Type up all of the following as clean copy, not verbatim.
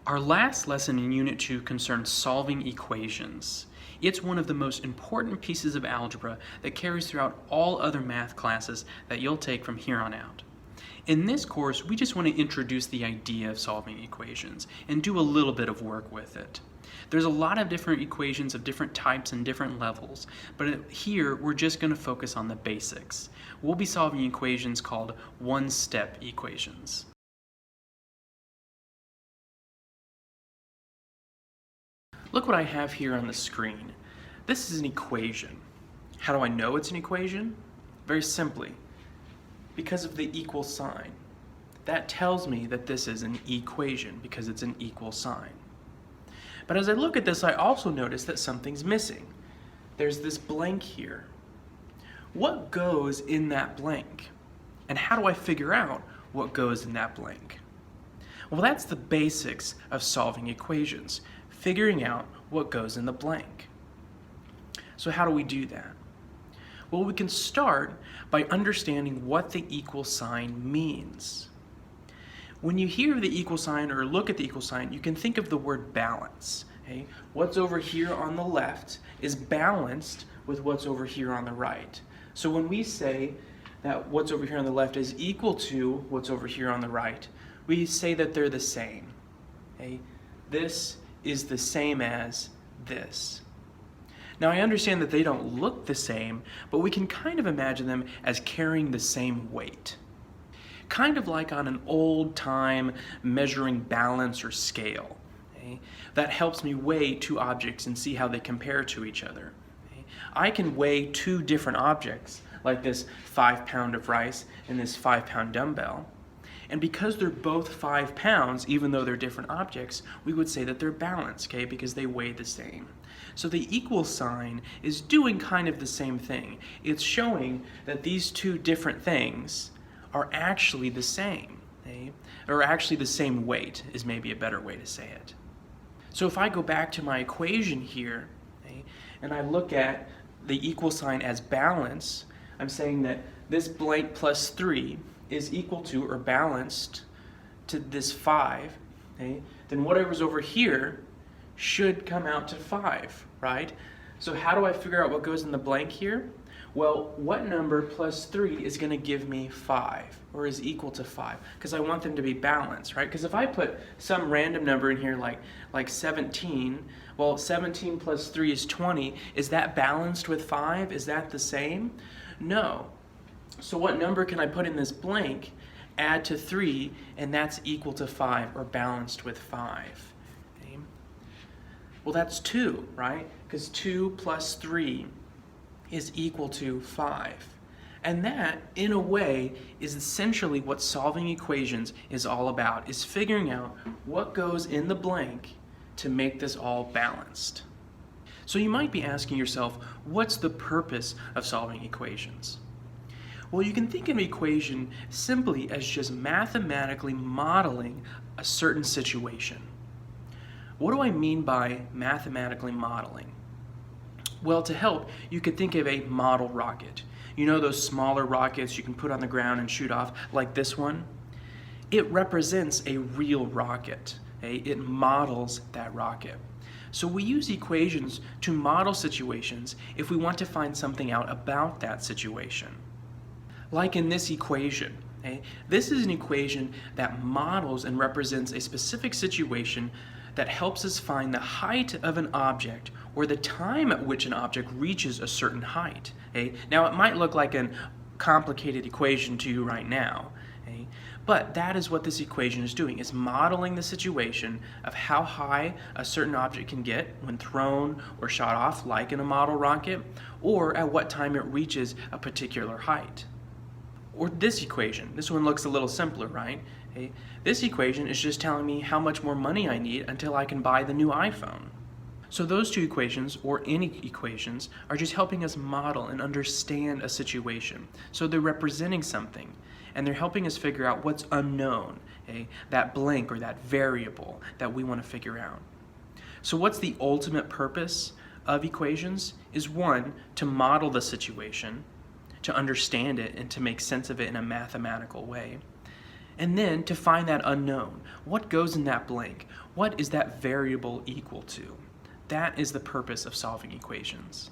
Our last lesson in Unit 2 concerns solving equations. It's one of the most important pieces of algebra that carries throughout all other math classes that you'll take from here on out. In this course, we just want to introduce the idea of solving equations and do a little bit of work with it. There's a lot of different equations of different types and different levels, but here we're just going to focus on the basics. We'll be solving equations called one-step equations. Look what I have here on the screen. This is an equation. How do I know it's an equation? Very simply, because of the equal sign. That tells me that this is an equation because it's an equal sign. But as I look at this, I also notice that something's missing. There's this blank here. What goes in that blank? And how do I figure out what goes in that blank? Well, that's the basics of solving equations, figuring out what goes in the blank. So how do we do that? Well, we can start by understanding what the equal sign means. When you hear the equal sign or look at the equal sign, you can think of the word balance. Okay? What's over here on the left is balanced with what's over here on the right. So when we say that what's over here on the left is equal to what's over here on the right, we say that they're the same. Okay? This is the same as this. Now I understand that they don't look the same, but we can kind of imagine them as carrying the same weight. Kind of like on an old-time measuring balance or scale. Okay? That helps me weigh two objects and see how they compare to each other. Okay? I can weigh two different objects, like this 5-pound of rice and this 5-pound dumbbell. And because they're both 5 pounds, even though they're different objects, we would say that they're balanced, okay, because they weigh the same. So the equal sign is doing kind of the same thing. It's showing that these two different things are actually the same, okay? Or actually the same weight is maybe a better way to say it. So if I go back to my equation here, okay, and I look at the equal sign as balance, I'm saying that this blank plus 3 is equal to or balanced to this 5, okay? Then whatever's over here should come out to 5, right? So how do I figure out what goes in the blank here? Well, what number plus 3 is going to give me 5 or is equal to 5? Because I want them to be balanced, right? Because if I put some random number in here like 17, well, 17 plus 3 is 20. Is that balanced with 5? Is that the same? No. So what number can I put in this blank, add to 3, and that's equal to 5 or balanced with 5? Okay. Well, that's 2, right? Because 2 plus 3 is equal to 5. And that, in a way, is essentially what solving equations is all about, is figuring out what goes in the blank to make this all balanced. So you might be asking yourself, what's the purpose of solving equations? Well, you can think of an equation simply as just mathematically modeling a certain situation. What do I mean by mathematically modeling? Well, to help, you could think of a model rocket. You know those smaller rockets you can put on the ground and shoot off, like this one? It represents a real rocket. Okay? It models that rocket. So we use equations to model situations if we want to find something out about that situation. Like in this equation, okay? This is an equation that models and represents a specific situation that helps us find the height of an object or the time at which an object reaches a certain height. Okay? Now it might look like a complicated equation to you right now, okay? But that is what this equation is doing, is modeling the situation of how high a certain object can get when thrown or shot off, like in a model rocket, or at what time it reaches a particular height. Or this equation. This one looks a little simpler, right? Okay. This equation is just telling me how much more money I need until I can buy the new iPhone. So those two equations, or any equations, are just helping us model and understand a situation. So they're representing something, and they're helping us figure out what's unknown, okay? That blank or that variable that we want to figure out. So what's the ultimate purpose of equations? Is one, to model the situation, to understand it and to make sense of it in a mathematical way. And then to find that unknown, what goes in that blank? What is that variable equal to? That is the purpose of solving equations.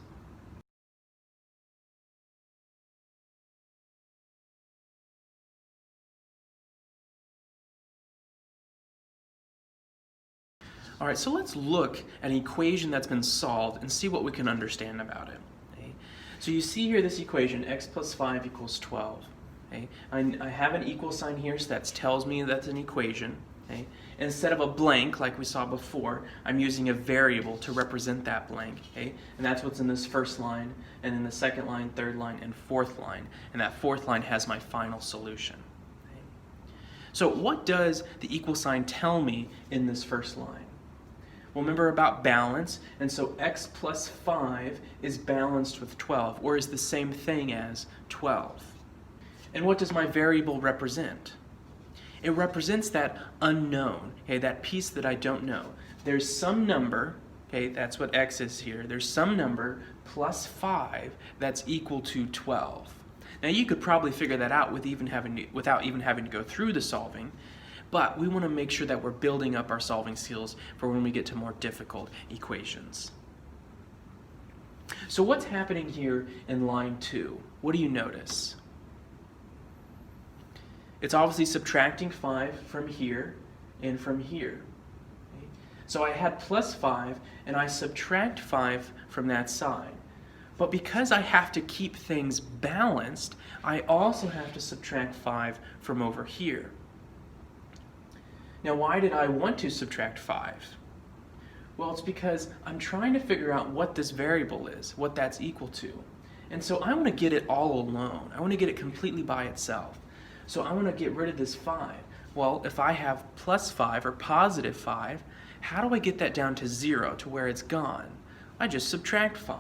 All right, so let's look at an equation that's been solved and see what we can understand about it. Okay? So you see here this equation, x plus 5 equals 12. Okay? I have an equal sign here, so that tells me that's an equation. Okay? Instead of a blank, like we saw before, I'm using a variable to represent that blank. Okay? And that's what's in this first line, and in the second line, third line, and fourth line. And that fourth line has my final solution. Okay? So what does the equal sign tell me in this first line? Well, remember about balance, and so x plus 5 is balanced with 12, or is the same thing as 12. And what does my variable represent? It represents that unknown, okay, that piece that I don't know. There's some number, okay, that's what x is here, there's some number plus 5 that's equal to 12. Now you could probably figure that out without even having to go through the solving, but we want to make sure that we're building up our solving skills for when we get to more difficult equations. So what's happening here in line 2? What do you notice? It's obviously subtracting 5 from here and from here. Okay? So I had plus 5 and I subtract 5 from that side. But because I have to keep things balanced, I also have to subtract 5 from over here. Now, why did I want to subtract 5? Well, it's because I'm trying to figure out what this variable is, what that's equal to. And so I want to get it all alone. I want to get it completely by itself. So I want to get rid of this 5. Well, if I have plus 5 or positive 5, how do I get that down to 0, to where it's gone? I just subtract 5.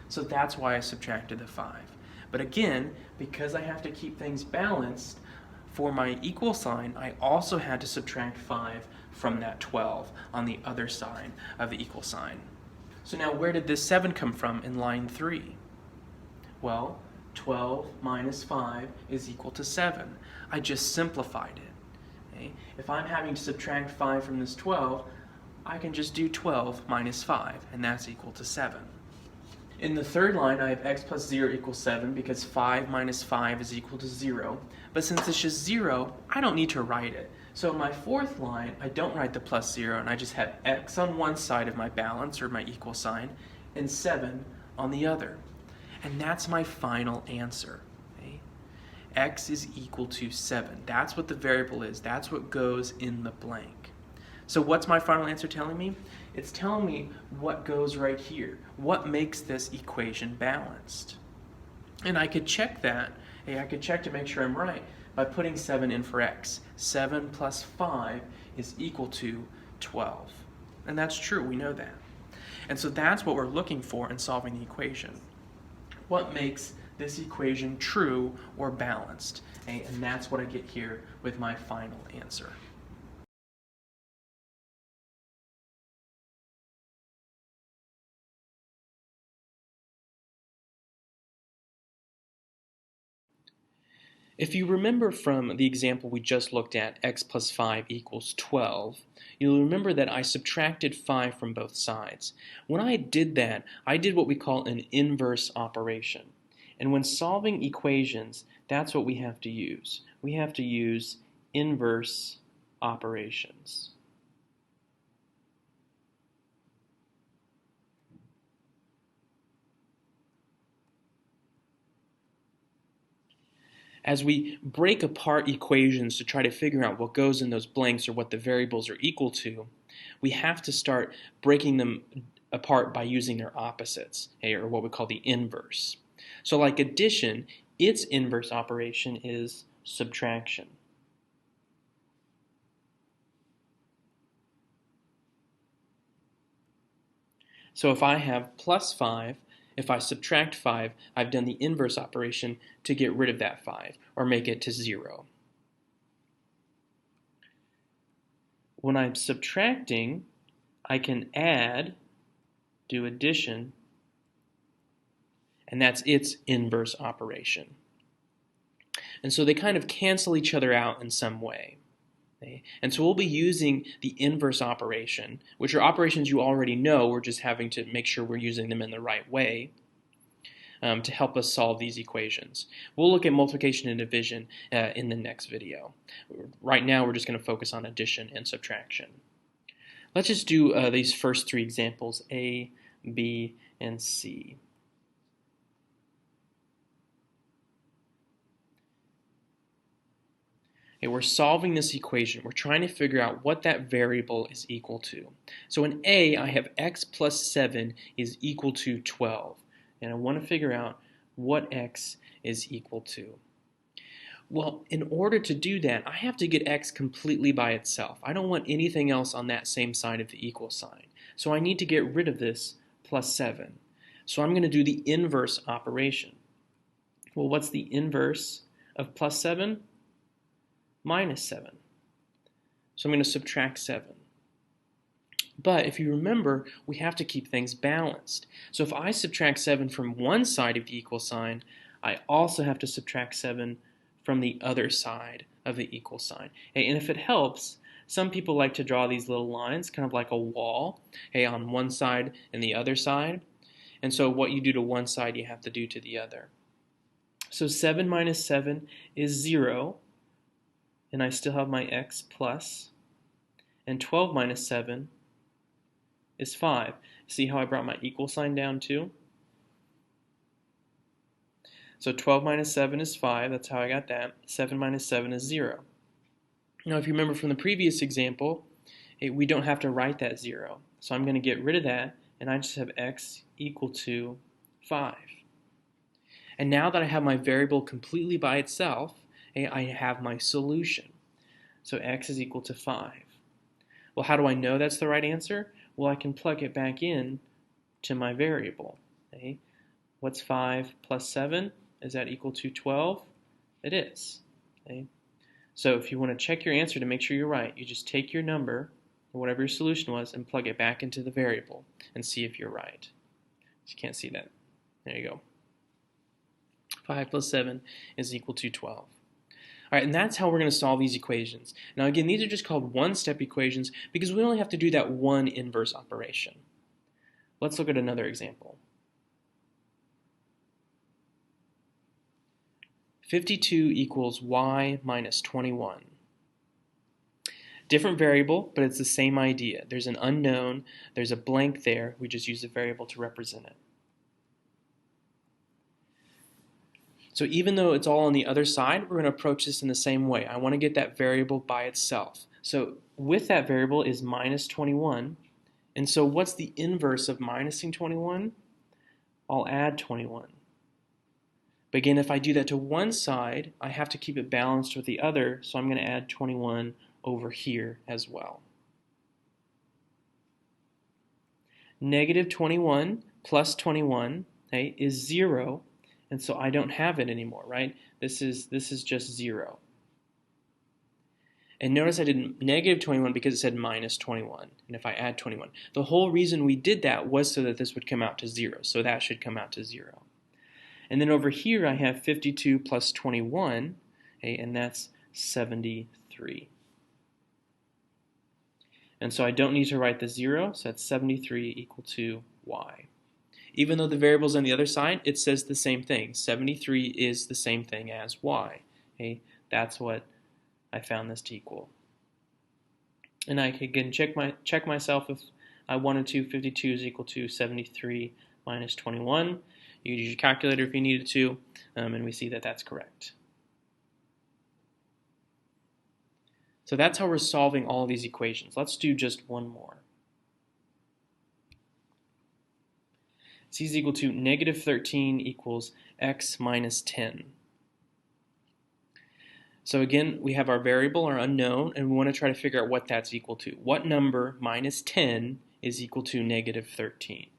So that's why I subtracted the 5. But again, because I have to keep things balanced, for my equal sign, I also had to subtract 5 from that 12 on the other side of the equal sign. So now where did this 7 come from in line 3? Well, 12 minus 5 is equal to 7. I just simplified it. Okay? If I'm having to subtract 5 from this 12, I can just do 12 minus 5, and that's equal to 7. In the third line, I have x plus 0 equals 7 because 5 minus 5 is equal to 0. But since it's just 0, I don't need to write it. So in my fourth line, I don't write the plus 0, and I just have x on one side of my balance, or my equal sign, and 7 on the other. And that's my final answer. Okay? X is equal to 7. That's what the variable is. That's what goes in the blank. So what's my final answer telling me? It's telling me what goes right here. What makes this equation balanced? And I could check that. Hey, I could check to make sure I'm right by putting 7 in for x. 7 plus 5 is equal to 12. And that's true, we know that. And so that's what we're looking for in solving the equation. What makes this equation true or balanced? And that's what I get here with my final answer. If you remember from the example we just looked at, x plus 5 equals 12, you'll remember that I subtracted 5 from both sides. When I did that, I did what we call an inverse operation. And when solving equations, that's what we have to use. We have to use inverse operations. As we break apart equations to try to figure out what goes in those blanks or what the variables are equal to, we have to start breaking them apart by using their opposites, okay, or what we call the inverse. So like addition, its inverse operation is subtraction. So if I have plus 5, if I subtract 5, I've done the inverse operation to get rid of that 5, or make it to 0. When I'm subtracting, I can add, do addition, and that's its inverse operation. And so they kind of cancel each other out in some way. Okay? And so we'll be using the inverse operation, which are operations you already know. We're just having to make sure we're using them in the right way to help us solve these equations. We'll look at multiplication and division in the next video. Right now, we're just going to focus on addition and subtraction. Let's just do these first three examples, A, B, and C. Okay, we're solving this equation. We're trying to figure out what that variable is equal to. So in A, I have x plus 7 is equal to 12. And I want to figure out what x is equal to. Well, in order to do that, I have to get x completely by itself. I don't want anything else on that same side of the equal sign. So I need to get rid of this plus 7. So I'm going to do the inverse operation. Well, what's the inverse of plus 7? Minus 7. So I'm going to subtract 7. But if you remember, we have to keep things balanced. So if I subtract 7 from one side of the equal sign, I also have to subtract 7 from the other side of the equal sign. Okay, and if it helps, some people like to draw these little lines, kind of like a wall, okay, on one side and the other side. And so what you do to one side, you have to do to the other. So 7 minus 7 is 0, and I still have my x plus. And 12 minus 7 is 5. See how I brought my equal sign down too? So 12 minus 7 is 5. That's how I got that. 7 minus 7 is 0. Now if you remember from the previous example, we don't have to write that 0. So I'm going to get rid of that, and I just have x equal to 5. And now that I have my variable completely by itself, I have my solution. So x is equal to 5. Well, how do I know that's the right answer? Well, I can plug it back in to my variable. Okay? What's 5 plus 7? Is that equal to 12? It is. Okay? So if you want to check your answer to make sure you're right, you just take your number, or whatever your solution was, and plug it back into the variable and see if you're right. You can't see that. There you go. 5 plus 7 is equal to 12. All right, and that's how we're going to solve these equations. Now again, these are just called one-step equations because we only have to do that one inverse operation. Let's look at another example. 52 equals y minus 21. Different variable, but it's the same idea. There's an unknown, there's a blank there, we just use a variable to represent it. So even though it's all on the other side, we're going to approach this in the same way. I want to get that variable by itself. So with that variable is minus 21. And so what's the inverse of minusing 21? I'll add 21. But again, if I do that to one side, I have to keep it balanced with the other, so I'm going to add 21 over here as well. Negative 21 plus 21, okay, is 0. And so I don't have it anymore, right? This is just 0. And notice I did negative 21 because it said minus 21. And if I add 21, the whole reason we did that was so that this would come out to 0. So that should come out to 0. And then over here I have 52 plus 21, okay, and that's 73. And so I don't need to write the 0, so that's 73 equal to y. Even though the variable's on the other side, it says the same thing. 73 is the same thing as y. Okay? That's what I found this to equal. And I can again check myself if I wanted to. 52 is equal to 73 minus 21. You could use your calculator if you needed to, and we see that that's correct. So that's how we're solving all of these equations. Let's do just one more. C is equal to negative 13 equals x minus 10. So again, we have our variable, our unknown, and we want to try to figure out what that's equal to. What number minus 10 is equal to negative 13?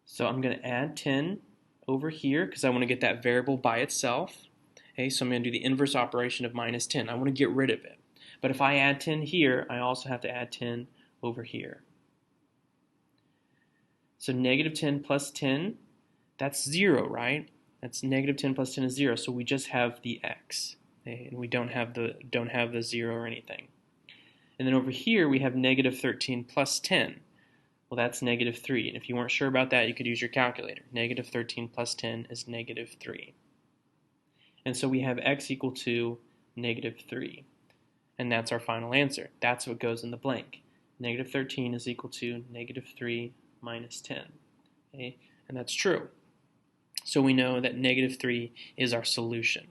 So I'm going to add 10 over here because I want to get that variable by itself. Okay, so I'm going to do the inverse operation of minus 10. I want to get rid of it. But if I add 10 here, I also have to add 10 over here. So negative 10 plus 10, That's 0, right? That's negative 10 plus 10 is 0, so we just have the x, okay? And we don't have the 0 or anything. And then over here we have negative 13 plus 10. Well, that's negative 3. And if you weren't sure about that, you could use your calculator. Negative 13 plus 10 is negative 3. And so we have x equal to negative 3. And that's our final answer. That's what goes in the blank. Negative 13 is equal to negative 3 minus 10. Okay? And that's true. So we know that negative 3 is our solution.